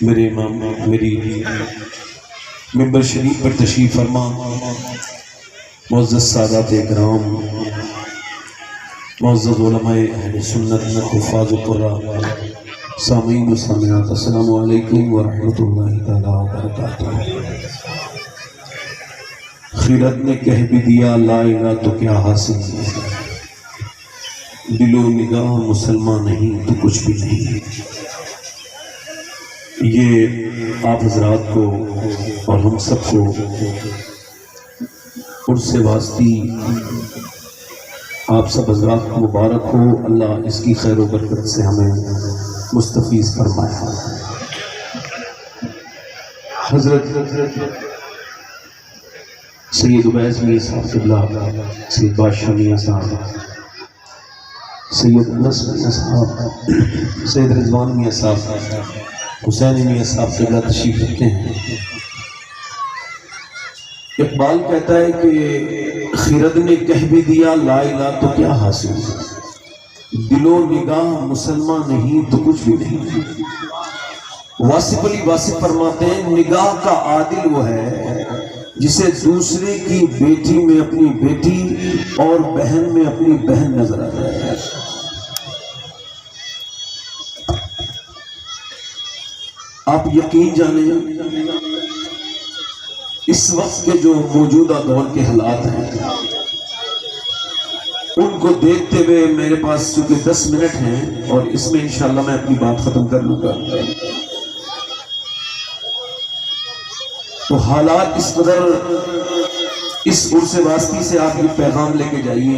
میرے امام میری ممبر شریف پر تشریف فرما معزز سادات اکرام، معزز علماء اہل سنت حفاظ قرآن، سامعین و سامعات، السلام علیکم ورحمۃ اللہ تعالیٰ وبرکاتہ۔ خیرت نے کہہ بھی دیا لا الہ تو کیا حاصل، دل و نگاہ مسلمان نہیں تو کچھ بھی نہیں۔ یہ آپ حضرات کو اور ہم سب کو عرس واسطی آپ سب حضرات کو مبارک ہو، اللہ اس کی خیر و برکت سے ہمیں مستفیض فرمایا۔ حضرت سید عبیس میاں صاحب قبلہ، سید بادشاہ میاں صاحب، سید انس میاں صاحب، سید رضوان میاں صاحب، حسین میاں صاحب قبلہ تشریف رکھتے ہیں۔ اقبال کہتا ہے کہ خیرت نے کہہ بھی دیا لا الہ تو کیا حاصل، دل و نگاہ مسلمان نہیں تو کچھ بھی نہیں۔ واصف علی واصف فرماتے ہیں نگاہ کا عادل وہ ہے جسے دوسرے کی بیٹی میں اپنی بیٹی اور بہن میں اپنی بہن نظر آ جائے۔ آپ یقین جانیں اس وقت کے جو موجودہ دور کے حالات ہیں ان کو دیکھتے ہوئے میرے پاس چونکہ 10 منٹ ہیں اور اس میں انشاءاللہ میں اپنی بات ختم کر لوں گا، تو حالات اس قدر، اس عرس واسطی سے آپ یہ پیغام لے کے جائیے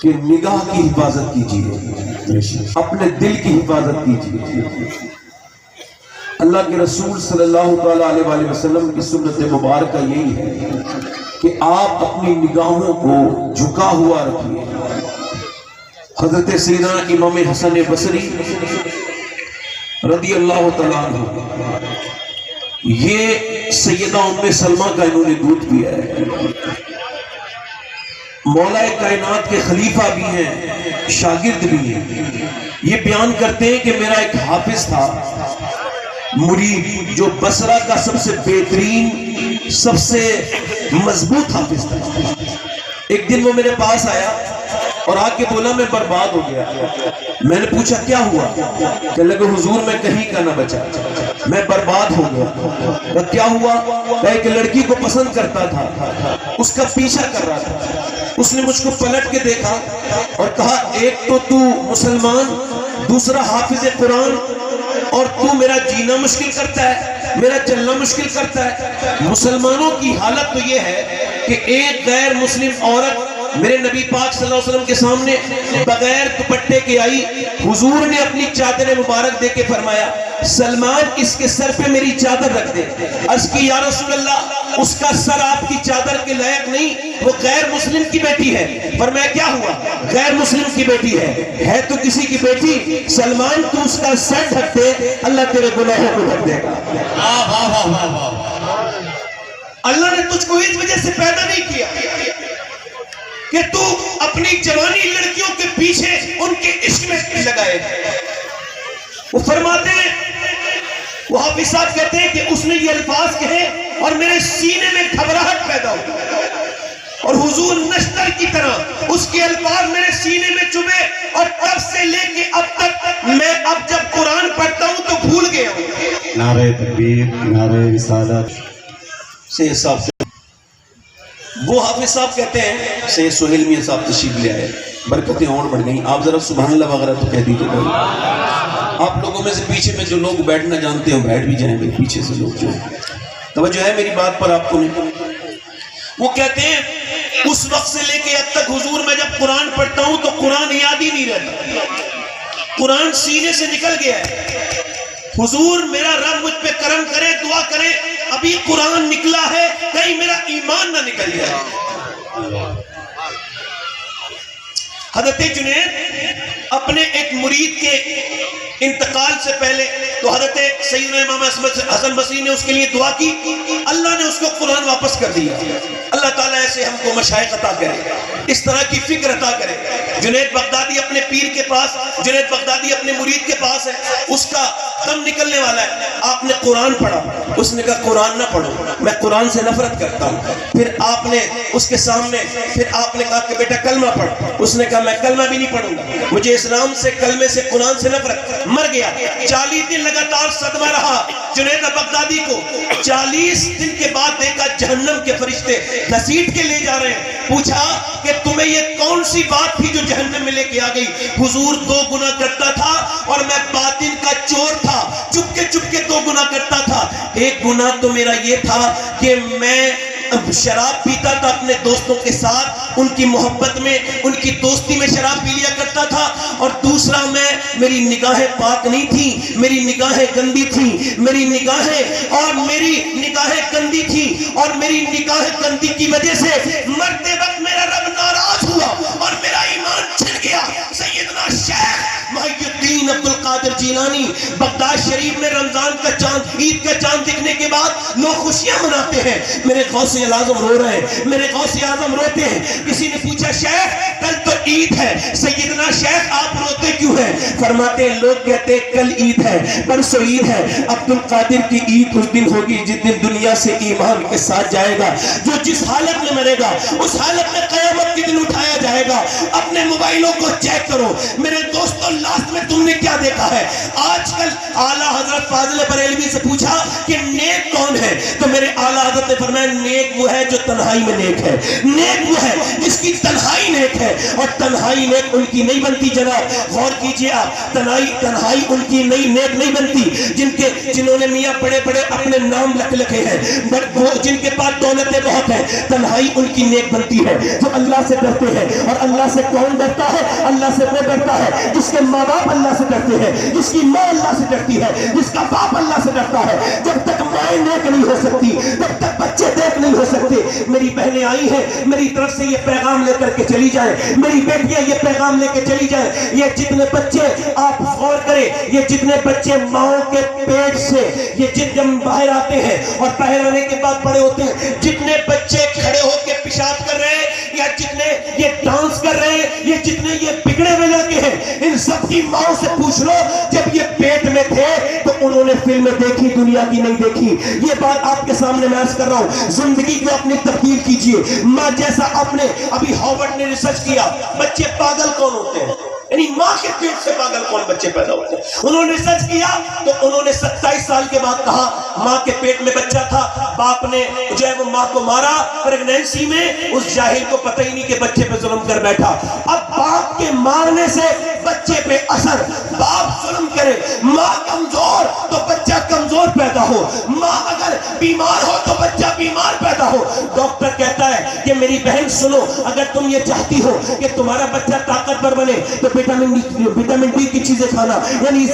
کہ نگاہ کی حفاظت کیجیے، اپنے دل کی حفاظت کیجیے۔ اللہ کے رسول صلی اللہ تعالیٰ علیہ وآلہ وسلم کی سنت مبارکہ یہی ہے کہ آپ اپنی نگاہوں کو جھکا ہوا رکھیے۔ حضرت سیدنا امام حسن بصری رضی اللہ تعالیٰ عنہ، یہ سیدہ ام سلمہ کا انہوں نے دودھ پیا ہے، مولا کائنات کے خلیفہ بھی ہیں، شاگرد بھی ہیں۔ یہ بیان کرتے ہیں کہ میرا ایک حافظ تھا مرید، جو بصرہ کا سب سے بہترین سب سے مضبوط حافظ تھا۔ ایک دن وہ میرے پاس آیا اور آ کے بولا میں برباد ہو گیا۔ میں نے پوچھا کیا ہوا؟ کہ لگے حضور میں کہیں کا نہ بچا، میں برباد ہو گیا۔ کیا ہوا؟ کہ ایک لڑکی کو پسند کرتا تھا، اس کا پیچھا کر رہا تھا۔ اس نے مجھ کو پلٹ کے دیکھا اور کہا ایک تو مسلمان، دوسرا حافظ قرآن، اور تو میرا جینا مشکل کرتا ہے، میرا چلنا مشکل کرتا ہے۔ مسلمانوں کی حالت تو یہ ہے کہ ایک غیر مسلم عورت میرے نبی پاک صلی اللہ علیہ وسلم کے سامنے بغیر دوپٹے کے آئی، حضور نے اپنی چادر مبارک دے کے فرمایا سلمان اس کے سر پہ میری چادر رکھ دے۔ عرض کی یا رسول اللہ اس کا سر آپ کی چادر کے لائق نہیں، وہ غیر مسلم کی بیٹی ہے۔ فرمایا کیا ہوا؟ غیر مسلم کی بیٹی ہے تو کسی کی بیٹی، سلمان تو اس کا سر ڈھک دے، اللہ تیرے گناہوں کو ڈھک دے گا۔ اللہ نے تجھ کو اس وجہ سے پیدا نہیں کیا کہ تو اپنی جوانی لڑکیوں کے پیچھے ان کے عشق میں لگائے۔ وہ فرماتے ہیں، وہ حافظ صاحب کہتے ہیں کہ اس نے یہ الفاظ کہے اور میرے سینے میں گھبراہٹ پیدا ہو، اور حضور نشتر کی طرح اس کے الفاظ میرے سینے میں چبھے، اور تب سے لے کے اب تک میں اب جب قرآن پڑھتا ہوں تو بھول گیا ہوں۔ نعرہ تکبیر، نعرہ رسالت۔ سید صاحب وہ حافظ صاحب کہتے ہیں، سید سہیل میاں صاحب تشریف لے آئے، برکتیں اور بڑھ گئیں۔ آپ ذرا سبحان اللہ وغیرہ تو کہہ دیجیے گا۔ آپ لوگوں میں سے پیچھے میں جو لوگ بیٹھنا جانتے ہیں بیٹھ بھی جائیں گے، پیچھے سے لوگ جو ہیں توجہ ہے میری بات پر آپ کو نہیں۔ وہ کہتے ہیں اس وقت سے لے کے اب تک حضور میں جب قرآن پڑھتا ہوں تو قرآن یاد ہی نہیں رہتا، قرآن سینے سے نکل گیا ہے۔ حضور میرا رب مجھ پہ کرم کرے، دعا کرے، ابھی قرآن نکلا ہے کہیں میرا ایمان نہ نکل جائے۔ حضرت جنید اپنے ایک مرید کے انتقال سے پہلے تو حضرت سیدنا امام حسن بصری نے اس کے لیے دعا کی، اللہ نے اس کو قرآن واپس کر دیا۔ اللہ تعالیٰ ایسے ہم کو مشائخ عطا کرے، اس طرح کی فکر عطا کرے۔ جنید بغدادی اپنے پیر کے پاس، جنید بغدادی اپنے مرید کے پاس ہے، اس کا دم نکلنے والا ہے، آپ نے قرآن پڑھا، اس نے کہا قرآن نہ پڑھو، میں قرآن سے نفرت کرتا ہوں۔ پھر آپ نے اس کے سامنے، پھر آپ نے کہا کہ بیٹا کلمہ پڑھ، اس نے کہا میں کلمہ بھی نہیں پڑھوں گا، مجھے اسلام سے، کلمے سے، قرآن سے نفرت۔ مر گیا۔ 40 دن لگاتار صدمہ رہا جنید بغدادی کو۔ 40 دن کے بعد دیکھا جہنم کے فرشتے گھسیٹ کے لے جا رہے ہیں۔ پوچھا کہ تمہیں یہ کون سی بات تھی جو جہنم میں لے کے آ گئی؟ حضور 2 گناہ کرتا تھا اور میں باطن کا چور تھا، چپ کے 2 گناہ کرتا تھا۔ ایک گناہ تو میرا یہ تھا کہ میں شراب پیتا تھا اپنے دوستوں کے ساتھ، ان کی محبت میں، ان کی دوستی میں شراب پی لیا کرتا تھا، اور دوسرا میری نگاہیں پاک نہیں تھی، میری نگاہیں گندی تھی، میری نگاہیں گندی تھی، اور میری نگاہیں گندی کی وجہ سے مرتے وقت میرا رب ناراض ہوا اور میرا ایمان چھن گیا۔ سیدنا شیخ محی الدین عبد القادر جیلانی بغداد شریف میں رمضان کا چاند، عید کا چاند دکھنے کے بعد لوگ خوشیاں مناتے ہیں۔ میرے غوث اعظم رو رہے ہیں، میرے غوث اعظم روتے ہیں۔ کسی نے پوچھا شیخ کل تو عید ہے، سیدنا شیخ آپ روتے کیوں ہیں؟ فرماتے ہیں لوگ کہتے ہیں کل عید ہے، پرسوں عید ہے، عبد القادر کی عید اس دن ہوگی جس دن دنیا سے ایمان کے ساتھ جائے گا۔ جو جس حالت میں مرے گا اس حالت میں قیامت کے دن اٹھایا جائے گا۔ اپنے موبائلوں کو چیک کرو میرے دوستوں، لاسٹ میں تم نے کیا دیکھا ہے؟ آج کل اعلیٰ حضرت فاضل بریلوی سے پوچھا کہ نیک کون ہے، تو میرے اعلیٰ حضرت نے فرمایا نیک وہ ہے جو تنہائی میں نیک ہے، نیک وہ ہے جس کی تنہائی نیک ہے، اور تنہائی نیک ان کی نہیں بنتی جناب، غور کیجئے آپ، تنہائی ان کی نیک نہیں بنتی۔ جنہوں نے میاں بڑے بڑے اپنے نام لکھے ہیں، جن کے پاس دولتیں بہت ہیں، تنہائی ان کی نیک بنتی ہے۔ جو اللہ سے ڈرتے ہیں، اور اللہ سے کون ڈرتا ہے؟ اللہ سے وہ ڈرتا ہے جس کے ماں باپ اللہ سے ڈرتے ہیں، جس کی ماں اللہ سے ڈرتی ہے، جس کا باپ اللہ سے ڈرتا ہے۔ جب تک مائیں نیک نہیں ہو سکتی، جب تک بچے نیک نہیں ہو سکتے۔ میری بہنیں آئی ہیں، میری طرف سے یہ پیغام لے کر کے چلی جائیں، میری بیٹیاں یہ پیغام لے کے چلی جائیں۔ یہ جتنے بچے، آپ غور کریں، یہ جتنے بچے ماؤں کے پیٹ سے یہ جب باہر آتے ہیں اور باہر آنے کے بعد بڑے ہوتے ہیں، جتنے بچے کھڑے ہو کے پیشاب کر رہے ہیں، یا جتنے یہ ڈانس کر رہے ہیں، یہ جتنے یہ بگڑے ہوئے لڑکے ہیں، ان سب کی ماؤں سے پوچھ لو جب یہ پیٹ میں تھے تو انہوں نے فلمیں دیکھی، دنیا کی نہیں دیکھی۔ یہ بات آپ کے سامنے میں عرض کر رہا ہوں، زندگی کو اپنی تبدیل کیجئے۔ ماں جیسا آپ نے، ابھی ہارورڈ نے ریسرچ کیا، بچے پاگل کون ہوتے ہیں، یعنی ماں کے پیٹ سے پاگل کون بچے پیدا ہوتے ہیں۔ انہوں نے ریسرچ کیا تو انہوں نے 27 سال کے بعد کہا ماں کے پیٹ میں بچہ تھا، باپ نے جو ہے وہ ماں کو مارا پریگنینسی میں، اس جاہل کو پتہ ہی نہیں کہ بچے پہ ظلم کر بیٹھا۔ اب باپ کے مارنے سے بچے پہ اثر، باپ ظلم کرے، ماں کمزور تو بچہ کمزور پیدا ہو، ماں اگر بیمار ہو تو بچہ بیمار پیدا ہو۔ ڈاکٹر کہتا ہے کہ میری بہن سنو، اگر تم یہ چاہتی ہو کہ تمہارا بچہ طاقتور بنے تو وٹامن ڈی کی چیزیں کھانا، یعنی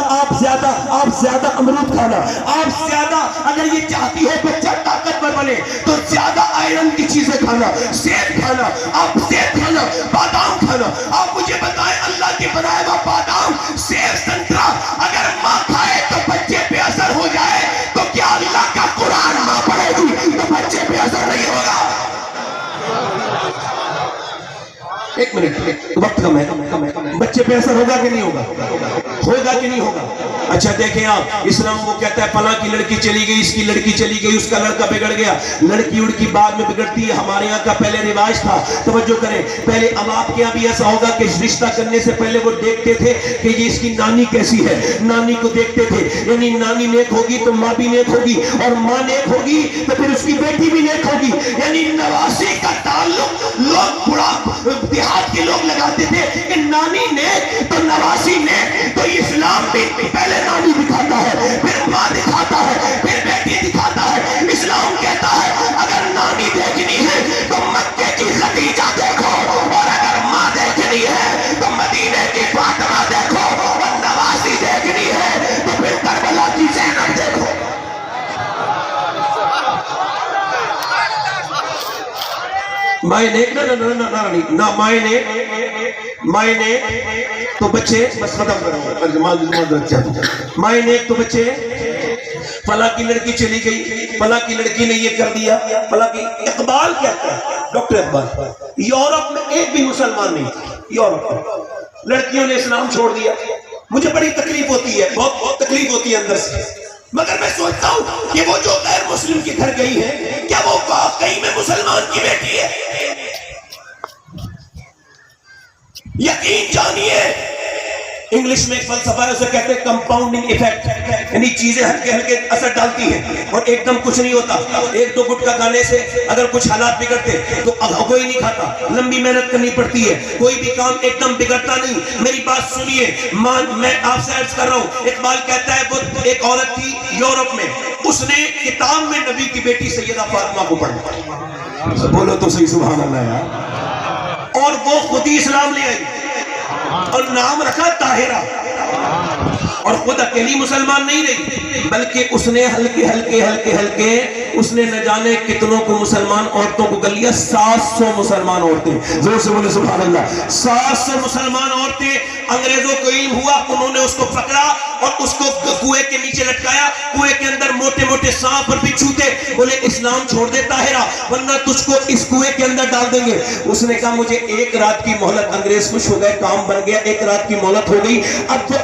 آپ زیادہ امرود کھانا، آپ زیادہ، اگر یہ چاہتی ہے بچہ طاقتور بنے تو زیادہ آئرن کی چیزیں کھانا، سیب کھانا، آپ سیب کھانا، بادام کھانا۔ آپ مجھے بتائیں اللہ کے بنایا ہوا بادام، سیب، سنترا اگر ماں کھائے تو بچے پہ اثر ہو جائے تو کیا اللہ کا قرآن ماں پڑھے گی تو بچے پہ اثر نہیں ہوگا؟ ایک منٹ، وقت کم ہے، بچے پہ اثر ہوگا کہ نہیں ہوگا؟ ہوگا کہ نہیں ہوگا؟ اچھا دیکھیں آپ، اسلام وہ کہتا ہے فلاں کی لڑکی چلی گئی، اس کی لڑکی چلی گئی، اس کا لڑکا بگڑ گیا، لڑکی اڑکی بعد میں بگڑتی ہے۔ ہمارے یہاں کا پہلے رواج تھا، توجہ کریں، پہلے اب آپ کے یہاں بھی ایسا ہوگا کہ رشتہ کرنے سے پہلے وہ دیکھتے تھے کہ یہ اس کی نانی کیسی ہے، نانی کو دیکھتے تھے، یعنی نانی نیک ہوگی تو ماں بھی نیک ہوگی، اور ماں نیک ہوگی تو پھر اس کی بیٹی بھی نیک ہوگی، یعنی نواسی کا تعلق لوگ بڑا دیہات کے لوگ لگاتے تھے کہ نانی نیک تو نواسی نیک۔ تو اسلام بھی پہلے نانی دکھاتا ہے، پھر ماں دکھاتا ہے، پھر بیٹی دکھاتا ہے۔ اسلام کہتا ہے اگر نانی دیکھنی ہے تو مکے کی خدیجہ دیکھو، اور اگر ماں دیکھنی ہے تو مدینے کی فاطمہ دیکھو، اور نواسی دیکھنی ہے تو پھر کربلا کی زینب دیکھو۔ مائیں نیک نہ مائیں نیک تو بچے بس ختم کرو مائیں نیک تو بچے فلاں کی لڑکی چلی گئی، فلاں کی لڑکی نے یہ کر دیا، فلاں کی اقبال کہتا ہے، ڈاکٹر اقبال یورپ میں ایک بھی مسلمان نہیں تھا، یورپ میں لڑکیوں نے اسلام چھوڑ دیا. مجھے بڑی تکلیف ہوتی ہے، بہت تکلیف ہوتی ہے اندر سے، مگر میں سوچتا ہوں کہ وہ جو غیر مسلم کے گھر گئی ہے کیا وہ واقعی میں مسلمان کی بیٹی ہے؟ یقین جانیے انگلش میں ایک فلسفہ ہے، اسے کہتے ہیں کمپاؤنڈنگ ایفیکٹ، یعنی چیزیں ہلکے ہلکے اثر ڈالتی ہیں اور ایک دم کچھ نہیں ہوتا. ایک دو گٹکا کھانے سے اگر کچھ حالات بگڑتے تو کوئی نہیں کھاتا، لمبی محنت کرنی پڑتی ہے، کوئی بھی کام ایک دم بگڑتا نہیں. میری بات سنیے، میں آپ سے عرض کر رہا ہوں، اقبال کہتا ہے وہ ایک عورت تھی یورپ میں، اس نے کتاب میں نبی کی بیٹی سیدہ فاطمہ کو پڑھا، بولو تو صحیح سبحان اللہ یار، اور وہ خود ہی اسلام لے آئی اور نام رکھا طاہرہ، اور خود اکیلی مسلمان نہیں رہی بلکہ اس نے ہلکے ہلکے ہلکے ہلکے اس نے نہ جانے کتنوں کو مسلمان عورتوں کو کر لیا. 700 مسلمان عورتیں، زور سے بولے سبحان اللہ، 700 مسلمان عورتیں. انگریزوں کو علم ہوا، انہوں نے اس کو پکڑا اور اس کو کنویں کے نیچے لٹکایا، کنویں کے اندر موٹے موٹے سانپ پر بچھو تھے، بولے اسلام چھوڑ دے طاہرہ ورنہ تجھ کو اس کنویں کے اندر ڈال دیں گے. اس نے کہا مجھے ایک رات کی مہلت، انگریز خوش ہو گئے، کام بن گیا، ایک رات کی مہلت ہو گئی. اب وہ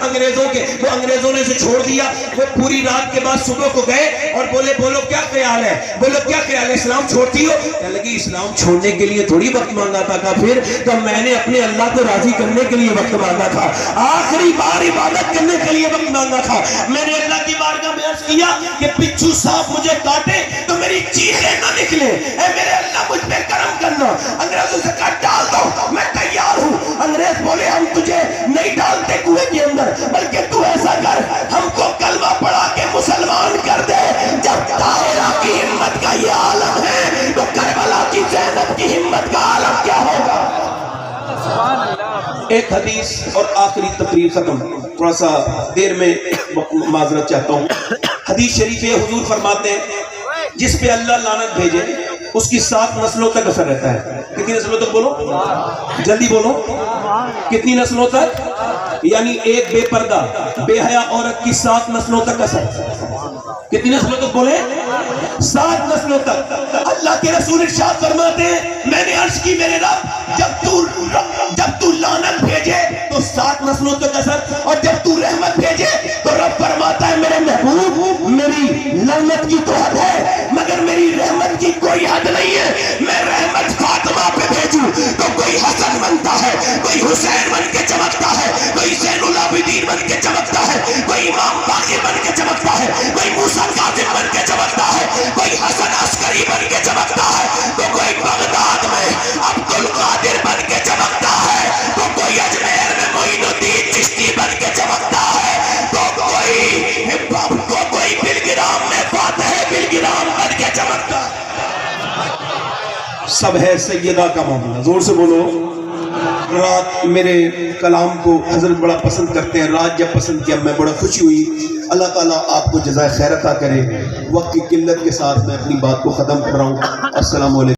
انگریزوں نے اسے چھوڑ دیا. وہ پوری رات کے بعد صبح کو گئے اور بولے بولو کیا خیال ہے، بولو کیا خیال ہے، اسلام چھوڑتی ہو؟ کہنے لگی اسلام چھوڑنے کے لیے تھوڑی وقت مانگا تھا کافر، تو میں نے اپنے اللہ کو راضی کرنے کے لیے وقت مانگا تھا، آخری بار عبادت کرنے کے لیے وقت مانگا تھا. میں نے اللہ کی بارگاہ میں عرض کیا کہ بچھو سانپ مجھے کاٹے تو میری چیخیں نہ نکلے، اے میرے اللہ مجھ پہ کرم کرنا. انگریزوں سے کہا ڈال دو، میں تیار ہوں. انگریز بولے ہم تجھے نہیں ڈالتے کنویں کے اندر، بلکہ تو ایسا کر ہم کو کلمہ پڑھا کے مسلمان کر دے. جب طاہرہ کی ہمت کا یہ عالم ہے تو کربلا کی زینب کی ہمت کا عالم کیا ہوگا؟ ایک حدیث اور آخری تقریر ختم، تھوڑا سا دیر میں معذرت چاہتا ہوں. حدیث شریف ہے، حضور فرماتے ہیں جس پہ اللہ لعنت بھیجے اس کی 7 نسلوں تک اثر رہتا ہے. کتنی نسلوں تک؟ بولو جلدی بولو، کتنی نسلوں تک؟ یعنی ایک بے پردہ بے حیا عورت کی 7 نسلوں تک اثر. کتنی نسلوں تک؟ بولے 7 نسلوں تک. اللہ کے رسول ارشاد فرماتے ہیں میں نے عرض کی میرے رب جب تو لعنت بھیجے تو 7 نسلوں تک اثر، اور جب تو رحمت بھیجے تو رب فرماتا ہے میرے محبوب میری لعنت کی تو حد ہے مگر میری رحمت کی کوئی حد نہیں ہے. میں رحمت فاطمہ پہ بھیجوں تو کوئی حسن بنتا ہے، کوئی حسین بن کے چمکتا ہے، کوئی زین العابدین بن کے چمکتا ہے، کوئی امام باقر بن کے چمکتا ہے، کوئی موسیٰ کاظم بن کے چمکتا ہے، کوئی حسن عسکری بن کے چمکتا ہے، تو کوئی بغداد میں عبد القادر بن کے چمکتا ہے، تو کوئی اجمیر میں معین الدین چشتی بن کے چمکتا ہے، تو کوئی بلگرام میں فاتح بلگرام بن کے چمکتا ہے. سب ہے سیدہ کا معاملہ. زور سے بولو. رات میرے کلام کو حضرت بڑا پسند کرتے ہیں، رات جب پسند کیا میں بڑا خوشی ہوئی. اللہ تعالیٰ آپ کو جزائے خیر عطا کرے. وقت کی قلت کے ساتھ میں اپنی بات کو ختم کر رہا ہوں. السلام علیکم.